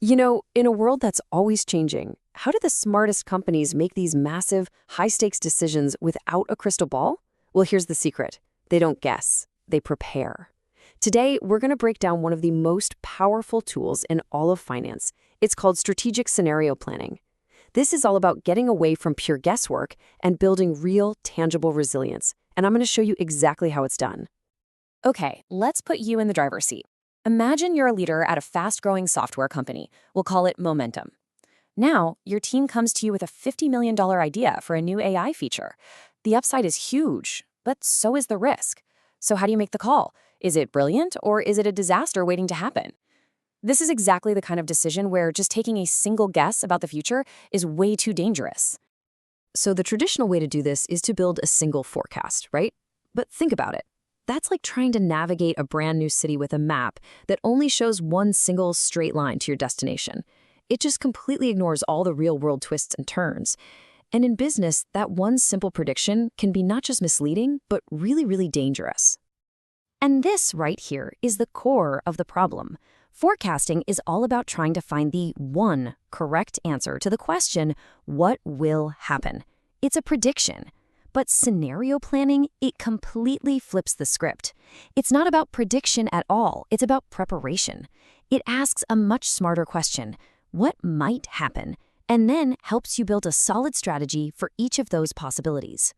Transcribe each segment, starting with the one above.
In a world that's always changing, how do the smartest companies make these massive, high-stakes decisions without a crystal ball? Well, here's the secret. They don't guess. They prepare. Today, we're going to break down one of the most powerful tools in all of finance. It's called strategic scenario planning. This is all about getting away from pure guesswork and building real, tangible resilience. And I'm going to show you exactly how it's done. Okay, let's put you in the driver's seat. Imagine you're a leader at a fast-growing software company. We'll call it Momentum. Now, your team comes to you with a $50 million idea for a new AI feature. The upside is huge, but so is the risk. So how do you make the call? Is it brilliant, or is it a disaster waiting to happen? This is exactly the kind of decision where just taking a single guess about the future is way too dangerous. So the traditional way to do this is to build a single forecast, right? But think about it. That's like trying to navigate a brand new city with a map that only shows one single straight line to your destination. It just completely ignores all the real-world twists and turns. And in business, that one simple prediction can be not just misleading, but really, really dangerous. And this right here is the core of the problem. Forecasting is all about trying to find the one correct answer to the question, what will happen? It's a prediction. But scenario planning, it completely flips the script. It's not about prediction at all. It's about preparation. It asks a much smarter question, what might happen? And then helps you build a solid strategy for each of those possibilities.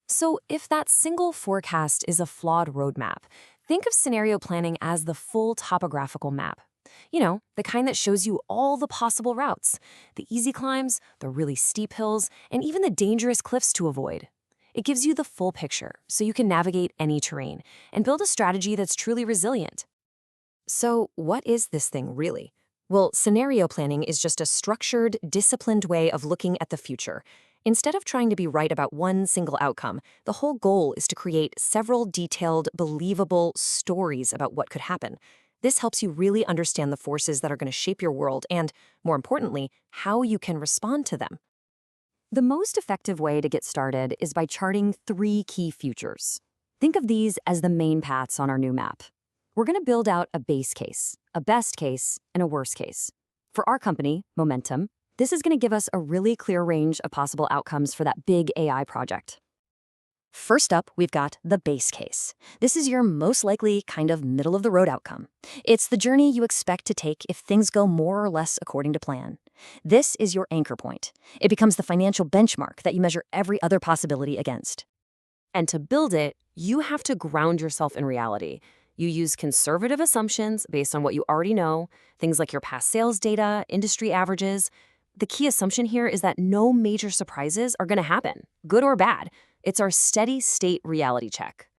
So if that single forecast is a flawed roadmap, think of scenario planning as the full topographical map. The kind that shows you all the possible routes, the easy climbs, the really steep hills, and even the dangerous cliffs to avoid. It gives you the full picture so you can navigate any terrain and build a strategy that's truly resilient. So what is this thing really? Well, scenario planning is just a structured, disciplined way of looking at the future. Instead of trying to be right about one single outcome, the whole goal is to create several detailed, believable stories about what could happen. This helps you really understand the forces that are going to shape your world and, more importantly, how you can respond to them. The most effective way to get started is by charting 3 key futures. Think of these as the main paths on our new map. We're going to build out a base case, a best case, and a worst case. For our company, Momentum, this is going to give us a really clear range of possible outcomes for that big AI project. First up, we've got the base case. This is your most likely kind of middle-of-the-road outcome. It's the journey you expect to take if things go more or less according to plan. This is your anchor point. It becomes the financial benchmark that you measure every other possibility against. And to build it, you have to ground yourself in reality. You use conservative assumptions based on what you already know, things like your past sales data, industry averages. The key assumption here is that no major surprises are going to happen, good or bad. It's our steady state reality check.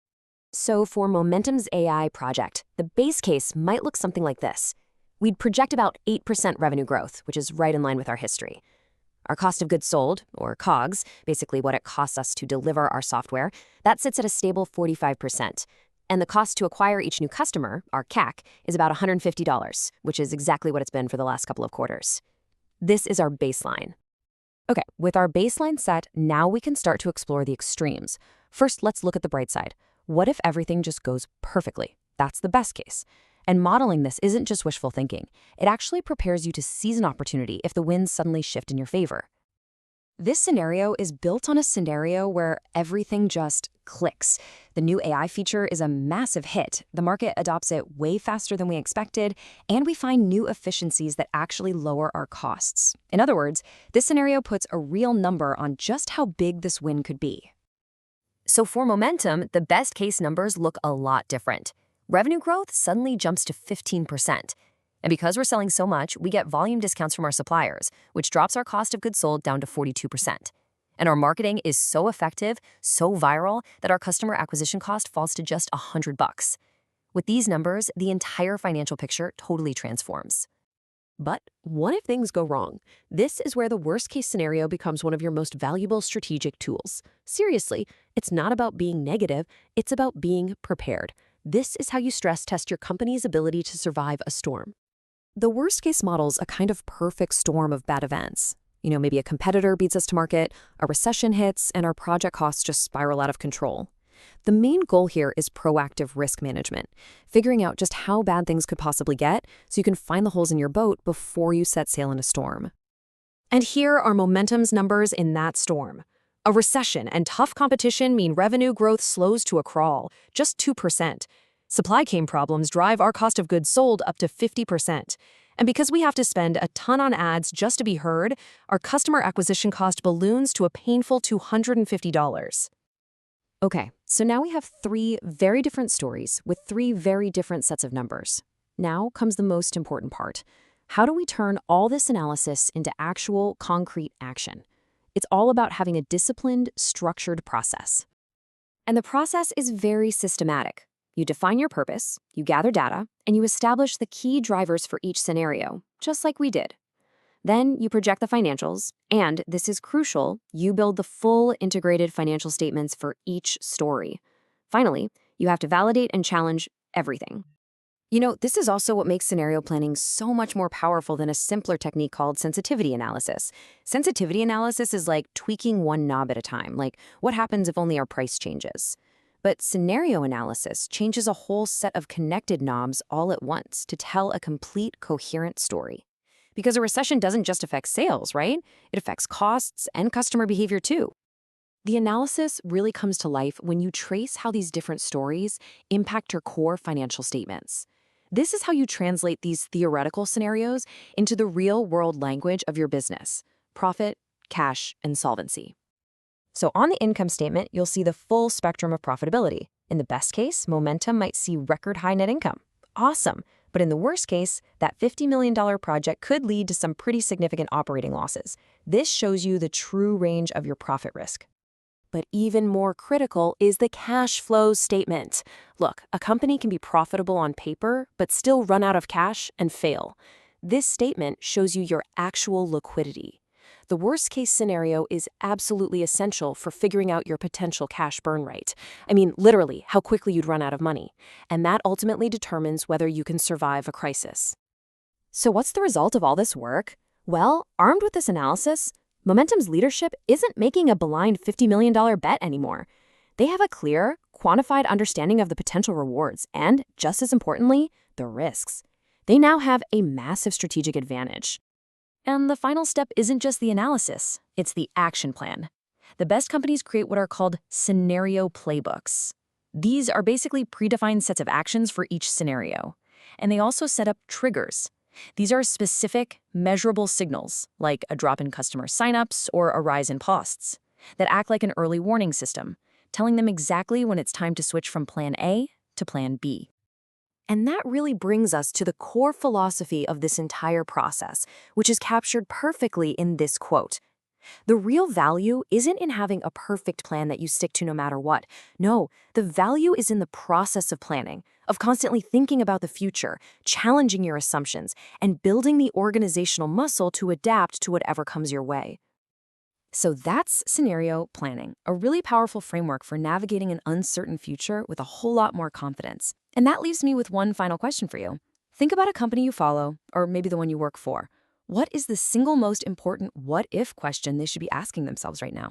So for Momentum's AI project, the base case might look something like this. We'd project about 8% revenue growth, which is right in line with our history. Our cost of goods sold, or COGS, basically what it costs us to deliver our software, that sits at a stable 45%. And the cost to acquire each new customer, our CAC, is about $150, which is exactly what it's been for the last couple of quarters. This is our baseline. Okay, with our baseline set, now we can start to explore the extremes. First, let's look at the bright side. What if everything just goes perfectly? That's the best case. And modeling this isn't just wishful thinking. It actually prepares you to seize an opportunity if the winds suddenly shift in your favor. This scenario is built on a scenario where everything just clicks. The new AI feature is a massive hit. The market adopts it way faster than we expected, and we find new efficiencies that actually lower our costs. In other words, this scenario puts a real number on just how big this win could be. So for Momentum, the best case numbers look a lot different. Revenue growth suddenly jumps to 15%. And because we're selling so much, we get volume discounts from our suppliers, which drops our cost of goods sold down to 42%. And our marketing is so effective, so viral, that our customer acquisition cost falls to just $100. With these numbers, the entire financial picture totally transforms. But what if things go wrong? This is where the worst-case scenario becomes one of your most valuable strategic tools. Seriously, it's not about being negative, it's about being prepared. This is how you stress test your company's ability to survive a storm. The worst-case model's a kind of perfect storm of bad events. Maybe a competitor beats us to market, a recession hits, and our project costs just spiral out of control. The main goal here is proactive risk management, figuring out just how bad things could possibly get so you can find the holes in your boat before you set sail in a storm. And here are Momentum's numbers in that storm. A recession and tough competition mean revenue growth slows to a crawl, just 2%. Supply chain problems drive our cost of goods sold up to 50%. And because we have to spend a ton on ads just to be heard, our customer acquisition cost balloons to a painful $250. Okay, so now we have 3 very different stories with 3 very different sets of numbers. Now comes the most important part. How do we turn all this analysis into actual, concrete action? It's all about having a disciplined, structured process. And the process is very systematic. You define your purpose, you gather data, and you establish the key drivers for each scenario, just like we did. Then you project the financials, and this is crucial, you build the full integrated financial statements for each story. Finally, you have to validate and challenge everything. You know, this is also what makes scenario planning so much more powerful than a simpler technique called sensitivity analysis. Sensitivity analysis is like tweaking one knob at a time, like what happens if only our price changes. But scenario analysis changes a whole set of connected knobs all at once to tell a complete, coherent story. Because a recession doesn't just affect sales, right? It affects costs and customer behavior too. The analysis really comes to life when you trace how these different stories impact your core financial statements. This is how you translate these theoretical scenarios into the real-world language of your business: profit, cash, and solvency. So on the income statement, you'll see the full spectrum of profitability. In the best case, Momentum might see record high net income. Awesome. But in the worst case, that $50 million project could lead to some pretty significant operating losses. This shows you the true range of your profit risk. But even more critical is the cash flow statement. Look, a company can be profitable on paper, but still run out of cash and fail. This statement shows you your actual liquidity. The worst-case scenario is absolutely essential for figuring out your potential cash burn rate. I mean, literally, how quickly you'd run out of money. And that ultimately determines whether you can survive a crisis. So what's the result of all this work? Well, armed with this analysis, Momentum's leadership isn't making a blind $50 million bet anymore. They have a clear, quantified understanding of the potential rewards and, just as importantly, the risks. They now have a massive strategic advantage. And the final step isn't just the analysis, it's the action plan. The best companies create what are called scenario playbooks. These are basically predefined sets of actions for each scenario. And they also set up triggers. These are specific, measurable signals, like a drop in customer signups or a rise in costs, that act like an early warning system, telling them exactly when it's time to switch from Plan A to Plan B. And that really brings us to the core philosophy of this entire process, which is captured perfectly in this quote. The real value isn't in having a perfect plan that you stick to no matter what. No, the value is in the process of planning, of constantly thinking about the future, challenging your assumptions, and building the organizational muscle to adapt to whatever comes your way. So that's scenario planning, a really powerful framework for navigating an uncertain future with a whole lot more confidence. And that leaves me with one final question for you. Think about a company you follow, or maybe the one you work for. What is the single most important what-if question they should be asking themselves right now?